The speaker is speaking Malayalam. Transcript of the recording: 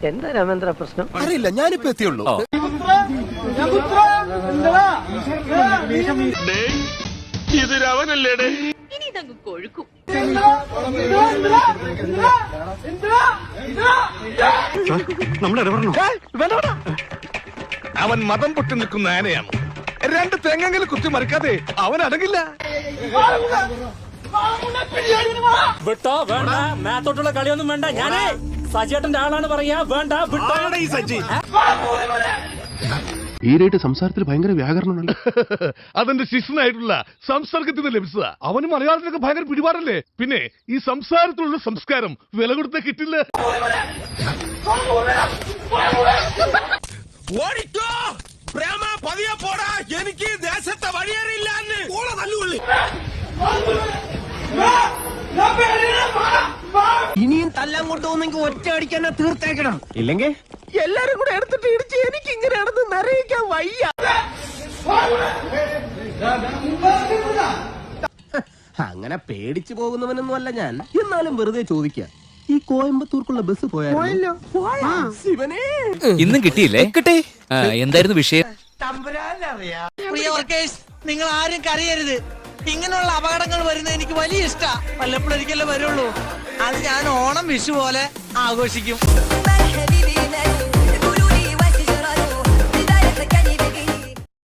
എന്താ രാമേന്ദ്ര പ്രശ്നം? അറിയില്ല, ഞാനിപ്പോ എത്തിയുള്ളൂ. ഇത് രാവനല്ലേടേ? ഇനി ഇതങ്ങ് കൊഴുക്കും. അവൻ മതം പൊട്ടി നിൽക്കുന്ന ആനയാണ്. രണ്ട് തെങ്ങെങ്കിലും കുത്തി മറിക്കാതെ അവൻ അടങ്ങില്ല. വിട്ടോ വേണ്ട, മേത്തോട്ടുള്ള കളിയൊന്നും വേണ്ട. ഞാനേ സജിയേട്ടന്റെ ആളാണ് പറയാ. വേണ്ട വിട്ടോ. ഈ സജ്ജി ഈരായിട്ട് സംസാരത്തിൽ ഭയങ്കര വ്യാകരണമുണ്ട്. അതെന്റെ ശിഷ്യനായിട്ടുള്ള സംസർഗത്തിൽ നിന്ന് ലഭിച്ചതാ. അവന് മലയാളത്തിലൊക്കെ ഭയങ്കര പിടിപാടല്ലേ. പിന്നെ ഈ സംസാരത്തിലുള്ള സംസ്കാരം വില കൊടുത്ത കിട്ടില്ല. ഓടിക്കോ പ്രേമ, പതിയെ പോടാ. എനിക്ക് ദേശത്തെ വഴിയേറിയില്ല. ഇനിയും തല്ലാൻ കൊണ്ടുപോകുന്നെങ്കിൽ ഒറ്റ അടിക്കാൻ തീർത്തേക്കണം. ഇല്ലെങ്കിൽ എല്ലാരും കൂടെ എടുത്തിട്ട് ഇടിച്ച് എനിക്ക് ഇങ്ങനെയാണെന്ന് നിറയിക്കാൻ വയ്യ. അങ്ങനെ പേടിച്ചു പോകുന്നവനൊന്നും അല്ല ഞാൻ. എന്നാലും വെറുതെ ചോദിക്കാം, ഈ കോയമ്പത്തൂർക്കുള്ള ബസ് പോയാലോ? ഇന്നും കിട്ടിയില്ലേ? കിട്ടി. എന്തായിരുന്നു വിഷയം? പ്രിയ വർക്കേഴ്സ്, നിങ്ങൾ ആരും കരയരുത്. ഇങ്ങനെയുള്ള അപകടങ്ങൾ വരുന്നത് എനിക്ക് വലിയ ഇഷ്ടാ. വല്ലപ്പോഴൊരിക്കലേ വരുള്ളൂ. അത് ഞാൻ ഓണം വിഷു പോലെ ആഘോഷിക്കും.